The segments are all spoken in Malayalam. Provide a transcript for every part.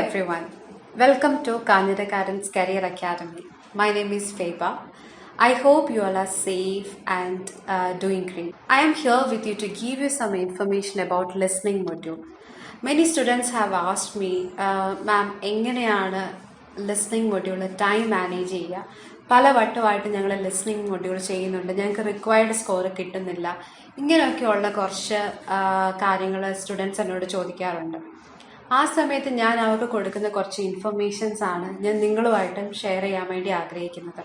everyone. Welcome to Kanyadar's Career Academy. My name is Feba. I hope you all are safe and doing great. I am here with you to give you some information about listening module. Many students have asked me, ma'am, എങ്ങനെയാണ് ലിസ്ണിംഗ് മൊഡ്യൂൾ ടൈം മാനേജ് ചെയ്യുക? പല വട്ടമായിട്ട് ഞങ്ങൾ ലിസ്ണിംഗ് മൊഡ്യൂൾ ചെയ്യുന്നുണ്ട്, ഞങ്ങൾക്ക് റിക്വയർഡ് സ്കോർ കിട്ടുന്നില്ല. ഇങ്ങനെയൊക്കെയുള്ള കുറച്ച് കാര്യങ്ങൾ സ്റ്റുഡൻസ് എന്നോട് ചോദിക്കാറുണ്ട്. ആ സമയത്ത് ഞാൻ അവർക്ക് കൊടുക്കുന്ന കുറച്ച് ഇൻഫർമേഷൻസ് ആണ് ഞാൻ നിങ്ങളുമായിട്ടും ഷെയർ ചെയ്യാൻ വേണ്ടി ആഗ്രഹിക്കുന്നത്.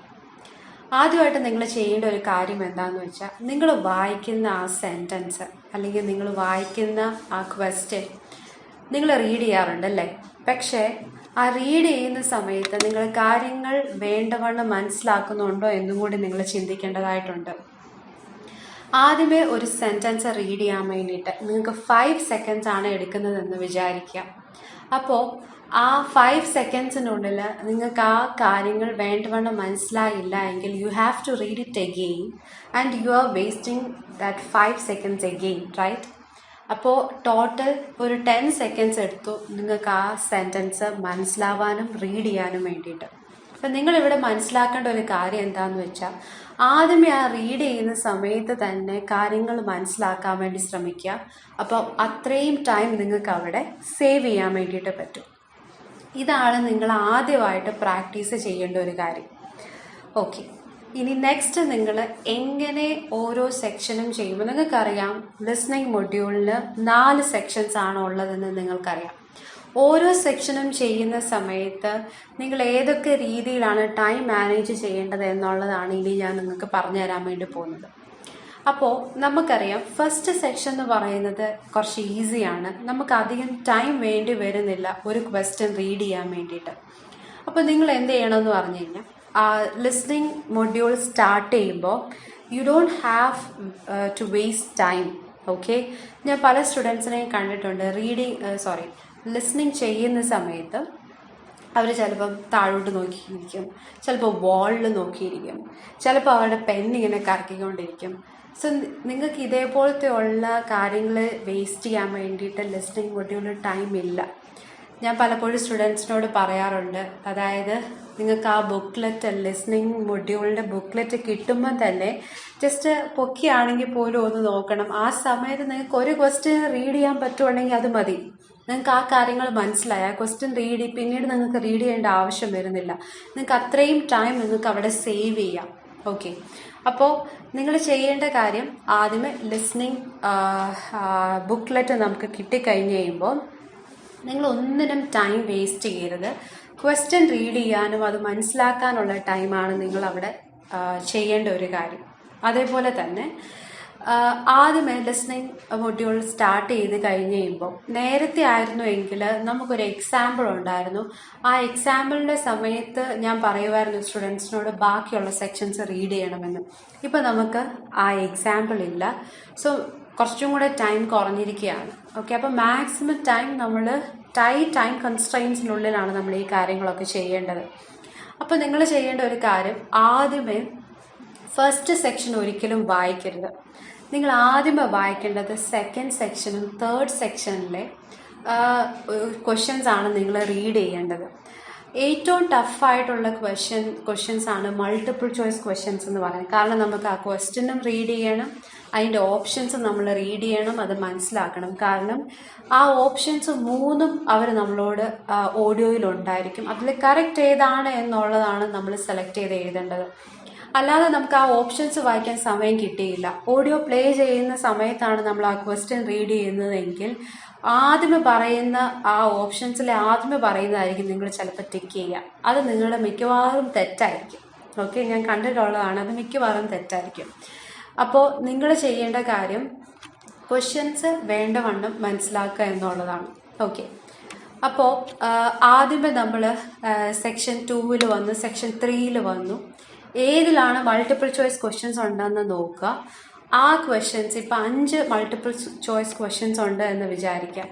ആദ്യമായിട്ട് നിങ്ങൾ ചെയ്യേണ്ട ഒരു കാര്യം എന്താണെന്ന് വെച്ചാൽ, നിങ്ങൾ വായിക്കുന്ന ആ സെൻറ്റൻസ് അല്ലെങ്കിൽ നിങ്ങൾ വായിക്കുന്ന ആ ക്വസ്റ്റ്യൻ നിങ്ങൾ റീഡ് ചെയ്യാറുണ്ടല്ലേ? പക്ഷേ ആ റീഡ് ചെയ്യുന്ന സമയത്ത് നിങ്ങൾ കാര്യങ്ങൾ വേണ്ടവണ്ണം മനസ്സിലാക്കുന്നുണ്ടോ എന്നും കൂടി നിങ്ങൾ ചിന്തിക്കേണ്ടതായിട്ടുണ്ട്. ആദ്യമേ ഒരു സെൻറ്റൻസ് റീഡ് ചെയ്യാൻ വേണ്ടിയിട്ട് നിങ്ങൾക്ക് 5 seconds ആണ് എടുക്കുന്നതെന്ന് വിചാരിക്കുക. അപ്പോൾ ആ 5 secondsനുള്ളിൽ നിങ്ങൾക്ക് ആ കാര്യങ്ങൾ വേണ്ടവണ്ണം മനസ്സിലായില്ല എങ്കിൽ you have to read it again and you are wasting that 5 seconds again, right? അപ്പോൾ ടോട്ടൽ ഒരു 10 seconds എടുത്തു നിങ്ങൾക്ക് ആ സെൻറ്റൻസ് മനസ്സിലാവാനും റീഡ് ചെയ്യാനും വേണ്ടിയിട്ട്. അപ്പം നിങ്ങളിവിടെ മനസ്സിലാക്കേണ്ട ഒരു കാര്യം എന്താണെന്ന് വെച്ചാൽ, ആദ്യമേ ആ റീഡ് ചെയ്യുന്ന സമയത്ത് തന്നെ കാര്യങ്ങൾ മനസ്സിലാക്കാൻ വേണ്ടി ശ്രമിക്കുക. അപ്പോൾ അത്രയും ടൈം നിങ്ങൾക്ക് അവിടെ സേവ് ചെയ്യാൻ വേണ്ടിയിട്ട് പറ്റും. ഇതാണ് നിങ്ങൾ ആദ്യമായിട്ട് പ്രാക്ടീസ് ചെയ്യേണ്ട ഒരു കാര്യം. ഓക്കെ, ഇനി നെക്സ്റ്റ് നിങ്ങൾ എങ്ങനെ ഓരോ സെക്ഷനും ചെയ്യുമ്പോൾ, നിങ്ങൾക്കറിയാം ലിസ്ണിംഗ് മൊഡ്യൂളിന് 4 sections ആണ് ഉള്ളതെന്ന് നിങ്ങൾക്കറിയാം. ഓരോ സെക്ഷനും ചെയ്യുന്ന സമയത്ത് നിങ്ങൾ ഏതൊക്കെ രീതിയിലാണ് ടൈം മാനേജ് ചെയ്യേണ്ടത് എന്നുള്ളതാണ് ഇനി ഞാൻ നിങ്ങൾക്ക് പറഞ്ഞു തരാൻ വേണ്ടി പോകുന്നത്. അപ്പോൾ നമുക്കറിയാം ഫസ്റ്റ് സെക്ഷൻ എന്ന് പറയുന്നത് കുറച്ച് ഈസിയാണ്, നമുക്ക് അധികം ടൈം വേണ്ടി വരുന്നില്ല ഒരു ക്വസ്റ്റ്യൻ റീഡ് ചെയ്യാൻ വേണ്ടിയിട്ട്. അപ്പോൾ നിങ്ങൾ എന്ത് ചെയ്യണമെന്ന് പറഞ്ഞു കഴിഞ്ഞാൽ, ലിസ്ണിംഗ് മൊഡ്യൂൾ സ്റ്റാർട്ട് ചെയ്യുമ്പോൾ you don't have to waste time. Okay, ഞാൻ പല സ്റ്റുഡൻസിനെയും കണ്ടിട്ടുണ്ട് ലിസ്ണിംഗ് ചെയ്യുന്ന സമയത്ത് അവർ ചിലപ്പം താഴോട്ട് നോക്കിയിരിക്കും, ചിലപ്പോൾ വാളിൽ നോക്കിയിരിക്കും, ചിലപ്പോൾ അവരുടെ പെന്നിങ്ങനെ കറക്കിക്കൊണ്ടിരിക്കും. സോ നിങ്ങൾക്ക് ഇതേപോലത്തെ ഉള്ള കാര്യങ്ങൾ വേസ്റ്റ് ചെയ്യാൻ വേണ്ടിയിട്ട് ലിസ്ണിംഗ് മൊഡ്യൂളിൽ ടൈം ഇല്ല. ഞാൻ പലപ്പോഴും സ്റ്റുഡൻസിനോട് പറയാറുണ്ട്, അതായത് നിങ്ങൾക്ക് ആ ബുക്ക്ലെറ്റ്, ലിസ്ണിംഗ് മൊഡ്യൂളിൻ്റെ ബുക്ക്ലെറ്റ് കിട്ടുമ്പോൾ തന്നെ ജസ്റ്റ് പൊക്കിയാണെങ്കിൽ പോലും ഒന്ന് നോക്കണം. ആ സമയത്ത് നിങ്ങൾക്ക് ഒരു ക്വസ്റ്റ്യൻ റീഡ് ചെയ്യാൻ പറ്റുവാണെങ്കിൽ അത് മതി. നിങ്ങൾക്ക് ആ കാര്യങ്ങൾ മനസ്സിലായി, ആ ക്വസ്റ്റ്യൻ പിന്നീട് നിങ്ങൾക്ക് റീഡ് ചെയ്യേണ്ട ആവശ്യം വരുന്നില്ല. നിങ്ങൾക്ക് അത്രയും ടൈം നിങ്ങൾക്ക് അവിടെ സേവ് ചെയ്യാം. ഓക്കെ, അപ്പോൾ നിങ്ങൾ ചെയ്യേണ്ട കാര്യം, ആദ്യമേ ലിസ്ണിംഗ് ബുക്ക്ലെറ്റ് നമുക്ക് കിട്ടിക്കഴിഞ്ഞ് കഴിയുമ്പോൾ നിങ്ങൾ ഒന്നിനും ടൈം വേസ്റ്റ് ചെയ്യരുത്. ക്വസ്റ്റ്യൻ റീഡ് ചെയ്യാനും അത് മനസ്സിലാക്കാനുള്ള ടൈമാണ് നിങ്ങൾ അവിടെ ചെയ്യേണ്ട ഒരു കാര്യം. അതേപോലെ തന്നെ ആദ്യമേ ലിസ്ണിംഗ് മൊഡ്യൂൾ സ്റ്റാർട്ട് ചെയ്ത് കഴിഞ്ഞ് കഴിയുമ്പോൾ, നേരത്തെ ആയിരുന്നു എങ്കിൽ നമുക്കൊരു എക്സാമ്പിൾ ഉണ്ടായിരുന്നു. ആ എക്സാമ്പിളിൻ്റെ സമയത്ത് ഞാൻ പറയുമായിരുന്നു സ്റ്റുഡൻസിനോട് ബാക്കിയുള്ള സെക്ഷൻസ് റീഡ് ചെയ്യണമെന്ന്. ഇപ്പോൾ നമുക്ക് ആ എക്സാമ്പിൾ ഇല്ല, സോ കുറച്ചും കൂടെ ടൈം കുറഞ്ഞിരിക്കുകയാണ്. ഓക്കെ, അപ്പോൾ മാക്സിമം ടൈം നമ്മൾ ടൈം കൺസ്ട്രെയിൻസിനുള്ളിലാണ് നമ്മൾ ഈ കാര്യങ്ങളൊക്കെ ചെയ്യേണ്ടത്. അപ്പോൾ നിങ്ങൾ ചെയ്യേണ്ട ഒരു കാര്യം, ആദ്യമേ ഫസ്റ്റ് സെക്ഷൻ ഒരിക്കലും വായിക്കരുത്. നിങ്ങൾ ആദ്യമേ വായിക്കേണ്ടത് സെക്കൻഡ് സെക്ഷനും തേർഡ് സെക്ഷനിലെ ക്വസ്റ്റ്യൻസ് ആണ് നിങ്ങൾ റീഡ് ചെയ്യേണ്ടത്. ഏറ്റവും ടഫായിട്ടുള്ള ക്വസ്റ്റ്യൻസ് ആണ് മൾട്ടിപ്പിൾ ചോയ്സ് ക്വസ്റ്റ്യൻസ് എന്ന് പറയുന്നത്. കാരണം നമുക്ക് ആ ക്വസ്റ്റ്യനും റീഡ് ചെയ്യണം, അതിൻ്റെ ഓപ്ഷൻസ് നമ്മൾ റീഡ് ചെയ്യണം, അത് മനസ്സിലാക്കണം. കാരണം ആ ഓപ്ഷൻസ് 3ഉം അവർ നമ്മളോട് ഓഡിയോയിലുണ്ടായിരിക്കും. അതിൽ കറക്റ്റ് ഏതാണ് എന്നുള്ളതാണ് നമ്മൾ സെലക്ട് ചെയ്ത് എഴുതേണ്ടത്. അല്ലാതെ നമുക്ക് ആ ഓപ്ഷൻസ് വായിക്കാൻ സമയം കിട്ടിയില്ല, ഓഡിയോ പ്ലേ ചെയ്യുന്ന സമയത്താണ് നമ്മൾ ആ ക്വസ്റ്റ്യൻ റീഡ് ചെയ്യുന്നതെങ്കിൽ ആദ്യമേ പറയുന്ന ആ ഓപ്ഷൻസിലെ ആദ്യമേ പറയുന്നതായിരിക്കും നിങ്ങൾ ചിലപ്പോൾ ടിക്ക് ചെയ്യുക. അത് നിങ്ങളുടെ മിക്കവാറും തെറ്റായിരിക്കും. ഓക്കെ, ഞാൻ കണ്ടിട്ടുള്ളതാണ്, അത് മിക്കവാറും തെറ്റായിരിക്കും. അപ്പോൾ നിങ്ങൾ ചെയ്യേണ്ട കാര്യം ക്വസ്റ്റ്യൻസ് വേണ്ടവണ്ണം മനസ്സിലാക്കുക എന്നുള്ളതാണ്. ഓക്കെ, അപ്പോൾ ആദ്യമേ നമ്മൾ സെക്ഷൻ 2 വന്നു, സെക്ഷൻ 3 വന്നു. ഏതിലാണ് മൾട്ടിപ്പിൾ ചോയ്സ് ക്വസ്റ്റ്യൻസ് ഉണ്ടെന്ന് നോക്കുക. ആ ക്വസ്റ്റ്യൻസ് ഇപ്പോൾ 5 മൾട്ടിപ്പിൾ ചോയ്സ് ക്വസ്റ്റ്യൻസ് ഉണ്ട് എന്ന് വിചാരിക്കാം.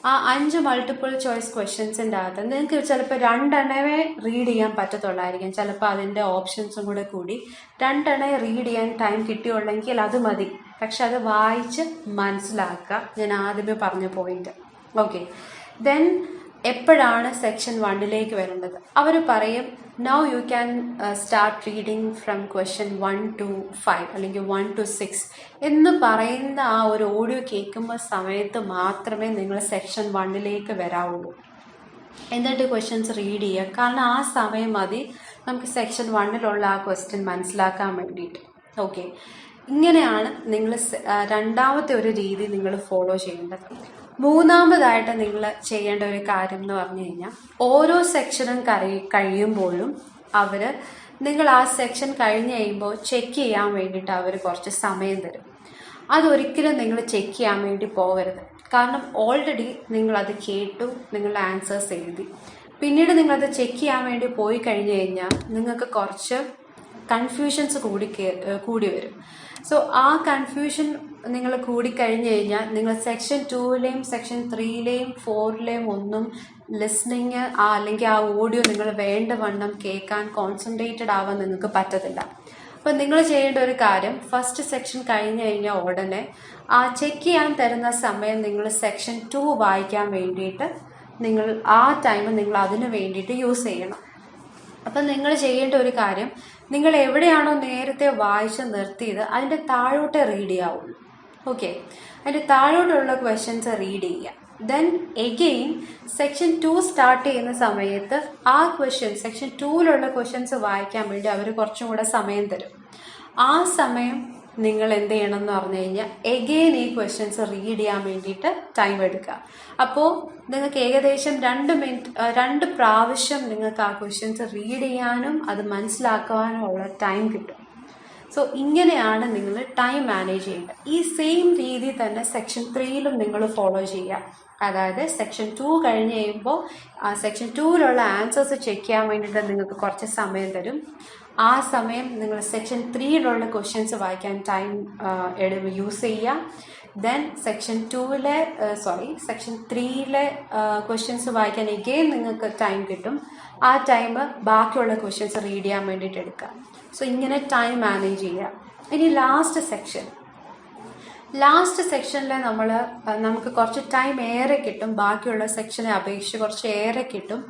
ആ 5 മൾട്ടിപ്പിൾ ചോയ്സ് ക്വസ്റ്റ്യൻസിൻ്റെ അകത്ത് നിങ്ങൾക്ക് ചിലപ്പോൾ 2 എണ്ണമേ റീഡ് ചെയ്യാൻ പറ്റത്തുള്ളായിരിക്കും. ചിലപ്പോൾ അതിൻ്റെ ഓപ്ഷൻസും കൂടെ കൂടി 2 എണ്ണ റീഡ് ചെയ്യാൻ ടൈം കിട്ടിയുള്ളെങ്കിൽ അത് മതി. പക്ഷെ അത് വായിച്ച് മനസ്സിലാക്കുക, ഞാൻ ആദ്യമേ പറഞ്ഞ പോയിന്റ്. ഓക്കെ, ദെൻ എപ്പോഴാണ് സെക്ഷൻ 1ലേക്ക് വരേണ്ടത്. അവർ പറയും now you can start reading from question 1 to 5 അല്ലെങ്കിൽ 1 to 6 എന്ന് പറയുന്ന ആ ഒരു ഓഡിയോ കേൾക്കുമ്പോൾ സമയത്ത് മാത്രമേ നിങ്ങൾ സെക്ഷൻ 1ലേക്ക് വരാവുള്ളൂ. എന്നിട്ട് ക്വസ്റ്റ്യൻസ് റീഡ് ചെയ്യുക. കാരണം ആ സമയം മതി നമുക്ക് സെക്ഷൻ 1ലുള്ള ആ ക്വസ്റ്റ്യൻ മനസ്സിലാക്കാൻ വേണ്ടിയിട്ട്. ഓക്കെ, ഇങ്ങനെയാണ് നിങ്ങൾ രണ്ടാമത്തെ ഒരു രീതി നിങ്ങൾ ഫോളോ ചെയ്യേണ്ടത്. മൂന്നാമതായിട്ട് നിങ്ങൾ ചെയ്യേണ്ട ഒരു കാര്യം എന്ന് പറഞ്ഞു കഴിഞ്ഞാൽ ഓരോ സെക്ഷനും കഴിയുമ്പോഴും നിങ്ങൾ ആ സെക്ഷൻ കഴിഞ്ഞ് കഴിയുമ്പോൾ ചെക്ക് ചെയ്യാൻ വേണ്ടിയിട്ട് അവർ കുറച്ച് സമയം തരും. അതൊരിക്കലും നിങ്ങൾ ചെക്ക് ചെയ്യാൻ വേണ്ടി പോകരുത്. കാരണം ഓൾറെഡി നിങ്ങളത് കേട്ടു, നിങ്ങളുടെ ആൻസേഴ്സ് എഴുതി. പിന്നീട് നിങ്ങളത് ചെക്ക് ചെയ്യാൻ വേണ്ടി പോയി കഴിഞ്ഞ് കഴിഞ്ഞാൽ നിങ്ങൾക്ക് കുറച്ച് കൺഫ്യൂഷൻസ് കൂടി വരും. സോ ആ കൺഫ്യൂഷൻ നിങ്ങൾ കൂടിക്കഴിഞ്ഞ് കഴിഞ്ഞാൽ നിങ്ങൾ സെക്ഷൻ 2ലെയും സെക്ഷൻ 3ലെയും 4ലെയും ഒന്നും ലിസ്ണിങ് അല്ലെങ്കിൽ ആ ഓഡിയോ നിങ്ങൾ വേണ്ടവണ്ണം കേൾക്കാൻ കോൺസെൻട്രേറ്റഡ് ആവാൻ നിങ്ങൾക്ക് പറ്റത്തില്ല. അപ്പം നിങ്ങൾ ചെയ്യേണ്ട ഒരു കാര്യം, ഫസ്റ്റ് സെക്ഷൻ കഴിഞ്ഞ് കഴിഞ്ഞാൽ ഉടനെ ആ ചെക്ക് ചെയ്യാൻ തരുന്ന സമയം നിങ്ങൾ സെക്ഷൻ 2 വായിക്കാൻ വേണ്ടിയിട്ട് നിങ്ങൾ ആ ടൈം നിങ്ങൾ അതിന് വേണ്ടിയിട്ട് യൂസ് ചെയ്യണം. അപ്പം നിങ്ങൾ ചെയ്യേണ്ട ഒരു കാര്യം, നിങ്ങൾ എവിടെയാണോ നേരത്തെ വായിച്ച് നിർത്തിയത് അതിൻ്റെ താഴോട്ട് റീഡ് ചെയ്യാവുള്ളൂ. ഓക്കെ, അതിൻ്റെ താഴോട്ടുള്ള ക്വസ്റ്റ്യൻസ് റീഡ് ചെയ്യുക. ദെൻ എഗെയിൻ സെക്ഷൻ 2 സ്റ്റാർട്ട് ചെയ്യുന്ന സമയത്ത് ആ ക്വസ്റ്റ്യൻസ് സെക്ഷൻ 2ലുള്ള ക്വസ്റ്റ്യൻസ് വായിക്കാൻ വേണ്ടി അവർ കുറച്ചും കൂടെ സമയം തരും. ആ സമയം നിങ്ങൾ എന്ത് ചെയ്യണം എന്ന് പറഞ്ഞു കഴിഞ്ഞാൽ എഗെയിൻ ഈ ക്വസ്റ്റ്യൻസ് റീഡ് ചെയ്യാൻ വേണ്ടിയിട്ട് ടൈം എടുക്കുക. അപ്പോൾ നിങ്ങൾക്ക് ഏകദേശം 2 പ്രാവശ്യം നിങ്ങൾക്ക് ആ ക്വസ്റ്റ്യൻസ് റീഡ് ചെയ്യാനും അത് മനസ്സിലാക്കാനും ഉള്ള ടൈം കിട്ടും. സോ ഇങ്ങനെയാണ് നിങ്ങൾ ടൈം മാനേജ് ചെയ്യേണ്ടത്. ഈ സെയിം രീതി തന്നെ സെക്ഷൻ 3ലും നിങ്ങൾ ഫോളോ ചെയ്യുക. അതായത് സെക്ഷൻ 2 കഴിഞ്ഞ് കഴിയുമ്പോൾ സെക്ഷൻ 2ലുള്ള ആൻസേഴ്സ് ചെക്ക് ചെയ്യാൻ വേണ്ടിയിട്ട് നിങ്ങൾക്ക് കുറച്ച് സമയം തരും. ആ സമയം നിങ്ങൾ സെക്ഷൻ 3ലുള്ള ക്വസ്റ്റ്യൻസ് വായിക്കാൻ ടൈം യൂസ് ചെയ്യുക. ദെൻ സെക്ഷൻ 3ലെ ക്വസ്റ്റ്യൻസ് വായിക്കാൻ എഗെയിൻ നിങ്ങൾക്ക് ടൈം കിട്ടും. ആ ടൈം ബാക്കിയുള്ള ക്വസ്റ്റ്യൻസ് റീഡ് ചെയ്യാൻ വേണ്ടിയിട്ട് എടുക്കുക. സോ ഇങ്ങനെ ടൈം മാനേജ് ചെയ്യുക. ഇനി ലാസ്റ്റ് സെക്ഷനിൽ നമുക്ക് കുറച്ച് ടൈം ഏറെ കിട്ടും. ബാക്കിയുള്ള സെക്ഷനെ അപേക്ഷിച്ച് കുറച്ച് ഏറെ കിട്ടും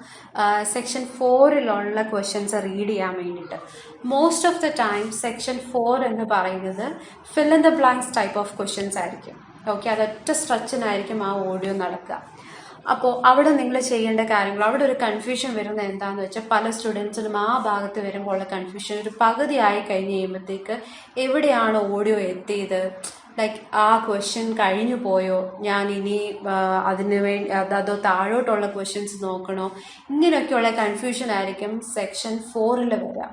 സെക്ഷൻ 4ലുള്ള ക്വസ്റ്റ്യൻസ് റീഡ് ചെയ്യാൻ വേണ്ടിയിട്ട്. Most of the time section 4 എന്ന് പറയുന്നത് fill in the blanks type of questions ആയിരിക്കും. ഓക്കെ, അതൊറ്റ സ്ട്രെച്ചിനായിരിക്കും ആ ഓഡിയോ നടക്കുക. അപ്പോൾ അവിടെ നിങ്ങൾ ചെയ്യേണ്ട കാര്യങ്ങൾ, അവിടെ ഒരു കൺഫ്യൂഷൻ വരുന്നത് എന്താണെന്ന് വെച്ചാൽ പല സ്റ്റുഡൻസിനും ആ ഭാഗത്ത് വരുമ്പോൾ ഉള്ള കൺഫ്യൂഷൻ ഒരു പകുതി ആയി കഴിഞ്ഞ് കഴിയുമ്പോഴത്തേക്ക് എവിടെയാണ് ഓഡിയോ എത്തിയത്, ലൈക്ക് ആ ക്വസ്റ്റ്യൻ കഴിഞ്ഞു പോയോ, ഞാൻ ഇനി അതിന് വേണ്ടി അതോ താഴോട്ടുള്ള ക്വസ്റ്റ്യൻസ് നോക്കണോ, ഇങ്ങനെയൊക്കെയുള്ള കൺഫ്യൂഷൻ ആയിരിക്കും സെക്ഷൻ 4ൽ വരിക.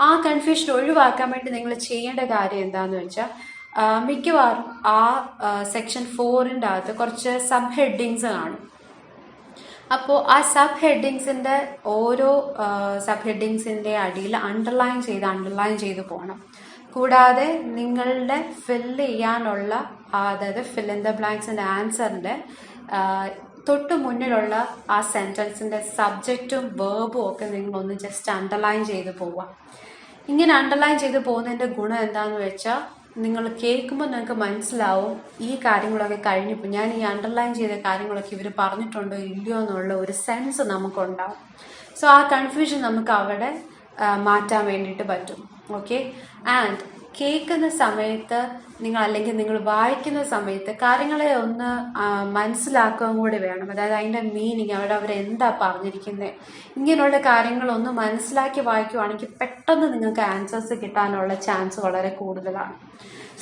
ആ കൺഫ്യൂഷൻ ഒഴിവാക്കാൻ വേണ്ടി നിങ്ങൾ ചെയ്യേണ്ട കാര്യം എന്താണെന്ന് വെച്ചാൽ മിക്കവാറും ആ സെക്ഷൻ 4ൻ്റെ അകത്ത് കുറച്ച് സബ് ഹെഡിങ്സ് കാണും. അപ്പോൾ ആ സബ് ഹെഡിങ്സിൻ്റെ ഓരോ സബ് ഹെഡിങ്സിൻ്റെ അടിയിൽ അണ്ടർലൈൻ ചെയ്ത് പോകണം. കൂടാതെ നിങ്ങളുടെ ഫില്ല് ചെയ്യാനുള്ള അതായത് ഫിൽ ഇൻ ദ ബ്ലാങ്ക്സിൻ്റെ ആൻസറിൻ്റെ തൊട്ട് മുന്നിലുള്ള ആ സെൻറ്റൻസിൻ്റെ സബ്ജക്റ്റും വേർബും ഒക്കെ നിങ്ങളൊന്ന് ജസ്റ്റ് അണ്ടർലൈൻ ചെയ്ത് പോവുക. ഇങ്ങനെ അണ്ടർലൈൻ ചെയ്ത് പോകുന്നതിൻ്റെ ഗുണം എന്താണെന്ന് വെച്ചാൽ നിങ്ങൾ കേൾക്കുമ്പോൾ നിങ്ങൾക്ക് മനസ്സിലാവും ഈ കാര്യങ്ങളൊക്കെ കഴിഞ്ഞപ്പോൾ ഞാൻ ഈ അണ്ടർലൈൻ ചെയ്ത കാര്യങ്ങളൊക്കെ ഇവർ പറഞ്ഞിട്ടുണ്ടോ ഇല്ലയോ എന്നുള്ള ഒരു സെൻസ് നമുക്കുണ്ടാവും. സോ ആ കൺഫ്യൂഷൻ നമുക്ക് അവിടെ മാറ്റാൻ വേണ്ടിയിട്ട് പറ്റും. ഓക്കെ, ആൻഡ് കേൾക്കുന്ന സമയത്ത് നിങ്ങൾ വായിക്കുന്ന സമയത്ത് കാര്യങ്ങളെ ഒന്ന് മനസ്സിലാക്കുകയും കൂടി വേണം. അതായത് അതിൻ്റെ മീനിങ് അവരെന്താ പറഞ്ഞിരിക്കുന്നത്, ഇങ്ങനെയുള്ള കാര്യങ്ങളൊന്ന് മനസ്സിലാക്കി വായിക്കുവാണെങ്കിൽ പെട്ടെന്ന് നിങ്ങൾക്ക് ആൻസേഴ്സ് കിട്ടാനുള്ള ചാൻസ് വളരെ കൂടുതലാണ്.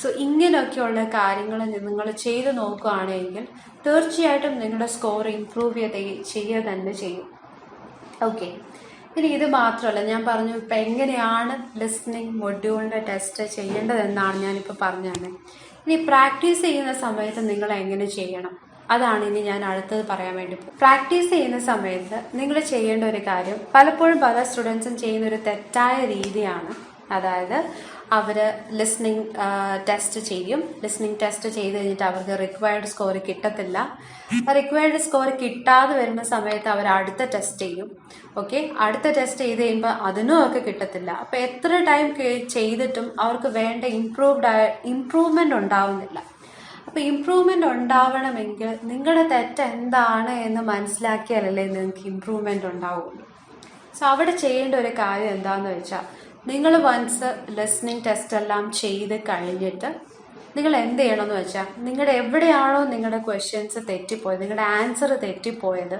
സോ ഇങ്ങനെയൊക്കെയുള്ള കാര്യങ്ങൾ നിങ്ങൾ ചെയ്ത് നോക്കുകയാണെങ്കിൽ തീർച്ചയായിട്ടും നിങ്ങളുടെ സ്കോർ ഇമ്പ്രൂവ് ചെയ്യുക തന്നെ ചെയ്യും. ഓക്കെ, ഇനി ഇത് മാത്രമല്ല, ഞാൻ പറഞ്ഞു ഇപ്പം എങ്ങനെയാണ് ലിസ്ണിംഗ് മൊഡ്യൂളിൻ്റെ ടെസ്റ്റ് ചെയ്യേണ്ടതെന്നാണ് ഞാനിപ്പോൾ പറഞ്ഞു തന്നെ. ഇനി പ്രാക്ടീസ് ചെയ്യുന്ന സമയത്ത് നിങ്ങൾ എങ്ങനെ ചെയ്യണം, അതാണ് ഇനി ഞാൻ അടുത്തത് പറയാൻ വേണ്ടി പോകും. പ്രാക്ടീസ് ചെയ്യുന്ന സമയത്ത് നിങ്ങൾ ചെയ്യേണ്ട ഒരു കാര്യം, പലപ്പോഴും പല സ്റ്റുഡൻസും ചെയ്യുന്ന ഒരു തെറ്റായ രീതിയാണ്. അതായത് അവർ ലിസ്ണിംഗ് ടെസ്റ്റ് ചെയ്യും. ലിസ്ണിംഗ് ടെസ്റ്റ് ചെയ്ത് കഴിഞ്ഞിട്ട് അവർക്ക് റിക്വയർഡ് സ്കോർ കിട്ടത്തില്ല. റിക്വയർഡ് സ്കോർ കിട്ടാതെ വരുന്ന സമയത്ത് അവർ അടുത്ത ടെസ്റ്റ് ചെയ്യും. ഓക്കെ, അടുത്ത ടെസ്റ്റ് ചെയ്ത് കഴിയുമ്പോൾ അതിനും ഒക്കെ കിട്ടത്തില്ല. അപ്പോൾ എത്ര ടൈം ചെയ്തിട്ടും അവർക്ക് വേണ്ട ഇമ്പ്രൂവ്മെൻ്റ് ഉണ്ടാവുന്നില്ല. അപ്പോൾ ഇമ്പ്രൂവ്മെൻ്റ് ഉണ്ടാവണമെങ്കിൽ നിങ്ങളുടെ തെറ്റ് എന്താണ് എന്ന് മനസ്സിലാക്കിയാലല്ലേ നിങ്ങൾക്ക് ഇമ്പ്രൂവ്മെൻ്റ് ഉണ്ടാവുള്ളൂ. സോ അവിടെ ചെയ്യേണ്ട ഒരു കാര്യം എന്താണെന്ന് വെച്ചാൽ, നിങ്ങൾ വൺസ് ലിസ്ണിംഗ് ടെസ്റ്റ് എല്ലാം ചെയ്ത് കഴിഞ്ഞിട്ട് നിങ്ങൾ എന്ത് ചെയ്യണമെന്ന് വെച്ചാൽ, നിങ്ങളുടെ എവിടെയാണോ നിങ്ങളുടെ ക്വസ്റ്റ്യൻസ് തെറ്റിപ്പോയത്, നിങ്ങളുടെ ആൻസർ തെറ്റിപ്പോയത്,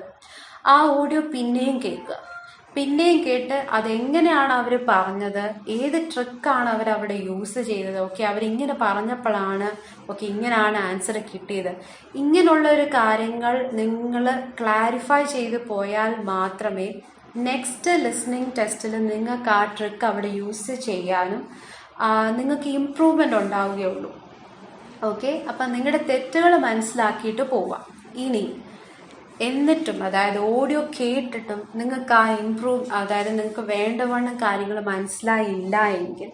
ആ ഓഡിയോ പിന്നെയും കേൾക്കുക. പിന്നെയും കേട്ട് അതെങ്ങനെയാണ് അവർ പറഞ്ഞത്, ഏത് ട്രിക്കാണ് അവരവിടെ യൂസ് ചെയ്തത്, ഓക്കെ അവരിങ്ങനെ പറഞ്ഞപ്പോഴാണ് ഓക്കെ ഇങ്ങനെയാണ് ആൻസർ കിട്ടിയത്, ഇങ്ങനെയുള്ള ഒരു കാര്യങ്ങൾ നിങ്ങൾ ക്ലാരിഫൈ ചെയ്ത് പോയാൽ മാത്രമേ നെക്സ്റ്റ് ലിസ്ണിംഗ് ടെസ്റ്റിൽ നിങ്ങൾക്ക് ആ ട്രിക്ക് അവിടെ യൂസ് ചെയ്യാനും നിങ്ങൾക്ക് ഇമ്പ്രൂവ്മെൻ്റ് ഉണ്ടാവുകയുള്ളൂ. ഓക്കെ, അപ്പം നിങ്ങളുടെ തെറ്റുകൾ മനസ്സിലാക്കിയിട്ട് പോവാം. ഇനി എന്നിട്ടും അതായത് ഓഡിയോ കേട്ടിട്ടും നിങ്ങൾക്ക് ആ അതായത് നിങ്ങൾക്ക് വേണ്ടവണ്ണം കാര്യങ്ങൾ മനസ്സിലായില്ല എങ്കിൽ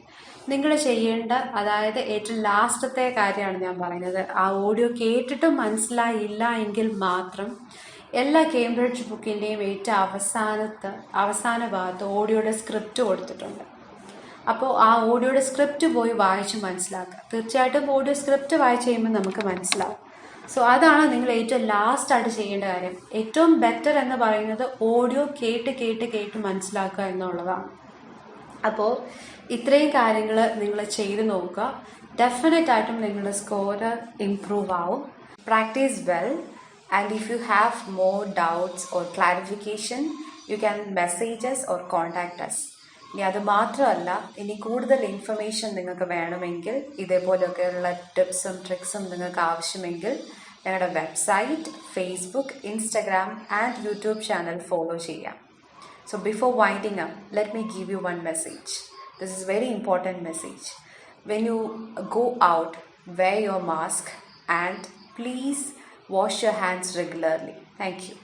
നിങ്ങൾ ചെയ്യേണ്ട, അതായത് ഏറ്റവും ലാസ്റ്റത്തെ കാര്യമാണ് ഞാൻ പറയുന്നത്, ആ ഓഡിയോ കേട്ടിട്ടും മനസ്സിലായില്ല എങ്കിൽ മാത്രം എല്ലാ കേംബ്രിഡ്ജ് ബുക്കിൻ്റെയും ഏറ്റവും അവസാന ഭാഗത്ത് ഓഡിയോയുടെ സ്ക്രിപ്റ്റ് കൊടുത്തിട്ടുണ്ട്. അപ്പോൾ ആ ഓഡിയോയുടെ സ്ക്രിപ്റ്റ് പോയി വായിച്ച് മനസ്സിലാക്കുക. തീർച്ചയായിട്ടും ഓഡിയോ സ്ക്രിപ്റ്റ് വായിച്ച് കഴിയുമ്പോൾ നമുക്ക് മനസ്സിലാവും. സോ അതാണ് നിങ്ങൾ ഏറ്റവും ലാസ്റ്റായിട്ട് ചെയ്യേണ്ട കാര്യം. ഏറ്റവും ബെറ്റർ എന്ന് പറയുന്നത് ഓഡിയോ കേട്ട് മനസ്സിലാക്കുക എന്നുള്ളതാണ്. അപ്പോൾ ഇത്രയും കാര്യങ്ങൾ നിങ്ങൾ ചെയ്ത് നോക്കുക. ഡെഫിനറ്റായിട്ടും നിങ്ങളുടെ സ്കോർ ഇംപ്രൂവ് ആവും. Practice well. And if you have more doubts or clarification, you can message us or contact us. ഇനി അത് മാത്രമല്ല, ഇനി കൂടുതൽ ഇൻഫർമേഷൻ നിങ്ങൾക്ക് വേണമെങ്കിൽ, ഇതേപോലെയൊക്കെയുള്ള ടിപ്സും ട്രിക്സും നിങ്ങൾക്ക് ആവശ്യമെങ്കിൽ ഞങ്ങളുടെ website, Facebook, Instagram and YouTube channel follow ചെയ്യാം. So before winding up, let me give you one message. This is a very important message. When you go out, wear your mask and please wash your hands regularly. Thank you.